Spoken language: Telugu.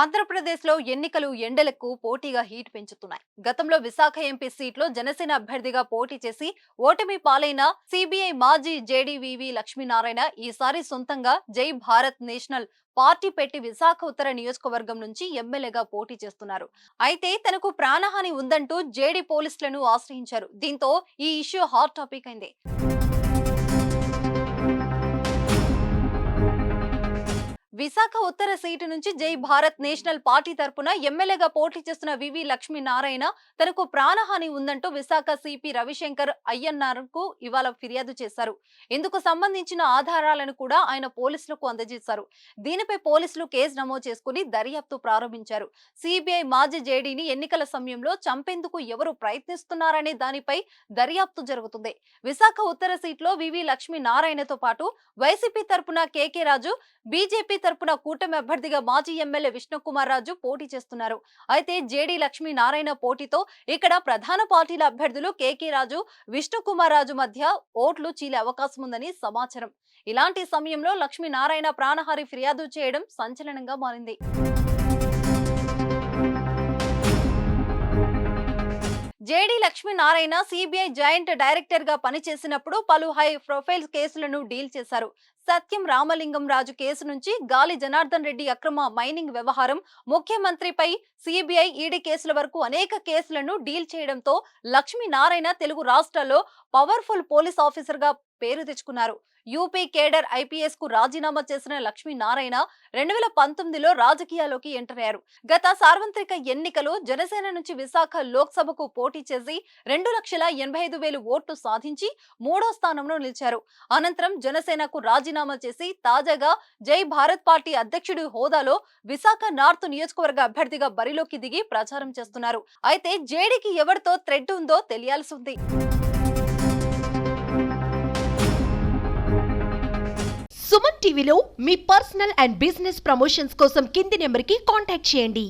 ఆంధ్రప్రదేశ్లో ఎన్నికలు ఎండలకు పోటీగా హీట్ పెంచుతున్నాయి. గతంలో విశాఖ ఎంపీ సీట్లో జనసేన అభ్యర్థిగా పోటీ చేసి ఓటమి పాలైన సిబిఐ మాజీ జేడీవీవీ లక్ష్మీనారాయణ ఈసారి సొంతంగా జై భారత్ నేషనల్ పార్టీ పెట్టి విశాఖ ఉత్తర నియోజకవర్గం నుంచి ఎమ్మెల్యేగా పోటీ చేస్తున్నారు. అయితే తనకు ప్రాణహాని ఉందంటూ జేడీ పోలీసులను ఆశ్రయించారు. దీంతో ఈ ఇష్యూ హాట్ టాపిక్ అయింది. విశాఖ ఉత్తర సీటు నుంచి జై భారత్ నేషనల్ పార్టీ తరపున ఎమ్మెల్యేగా పోటీ చేస్తున్న వివి లక్ష్మీనారాయణ తనకు ప్రాణహాని ఉందంటూ విశాఖ సిపి రవిశంకర్ అయ్యన్నార్కు ఇవాళ ఫిర్యాదు చేశారు. ఇందుకు సంబంధించిన ఆధారాలను కూడా ఆయన పోలీసులకు అందజేశారు. దీనిపై పోలీసులు కేసు నమోదు చేసుకుని దర్యాప్తు ప్రారంభించారు. సిబిఐ మాజీ జేడీని ఎన్నికల సమయంలో చంపేందుకు ఎవరు ప్రయత్నిస్తున్నారనే దానిపై దర్యాప్తు జరుగుతుంది. విశాఖ ఉత్తర సీట్లో వివి లక్ష్మీనారాయణతో పాటు వైసీపీ తరపున కేకే రాజు, బీజేపీ తరపున కూటమి అభ్యర్థిగా మాజీ ఎమ్మెల్యే విష్ణుకుమార్ రాజు పోటీ చేస్తున్నారు. అయితే జేడీ లక్ష్మీనారాయణ పోటీతో ఇక్కడ ప్రధాన పార్టీల అభ్యర్థులు కేకే రాజు, విష్ణుకుమార్ రాజు మధ్య ఓట్లు చీలే అవకాశం ఉందని సమాచారం. ఇలాంటి సమయంలో లక్ష్మీనారాయణ ప్రాణహాని ఫిర్యాదు చేయడం సంచలనంగా మారింది. JD Lakshminarayana CBI joint director గా పనిచేసినప్పుడు పలు హై ప్రొఫైల్ కేసులను డీల్ చేశారు. సత్యం రామలింగం రాజు కేసు నుంచి గాలి జనార్దన్ రెడ్డి అక్రమ మైనింగ్ వ్యవహారం, ముఖ్యమంత్రిపై సిబిఐ ఈడీ కేసుల వరకు అనేక కేసులను డీల్ చేయడంతో లక్ష్మీనారాయణ తెలుగు రాష్ట్రాల్లో పవర్ఫుల్ పోలీస్ ఆఫీసర్ గా పేరు తెచ్చుకున్నారు. యూపీ కేడర్ ఐపీఎస్ కు రాజీనామా చేసిన లక్ష్మీనారాయణ 2019లో రాజకీయాల్లోకి ఎంటర్ అయ్యారు. గత సార్వత్రిక ఎన్నికలో జనసేన నుంచి విశాఖ లోక్సభకు పోటీ చేసి 2,85,000 ఓట్లు సాధించి 3వ స్థానంలో నిలిచారు. అనంతరం జనసేనకు రాజీనామా చేసి తాజాగా జై భారత్ పార్టీ అధ్యక్షుడి హోదాలో విశాఖ నార్త్ నియోజకవర్గ అభ్యర్థిగా బరిలోకి దిగి ప్రచారం చేస్తున్నారు. అయితే జేడీకి ఎవరితో థ్రెడ్ ఉందో తెలియాల్సి ఉంది. సుమన్ టీవీలో మీ పర్సనల్ అండ్ బిజినెస్ ప్రమోషన్స్ కోసం కింది నెంబర్కి కాంటాక్ట్ చేయండి.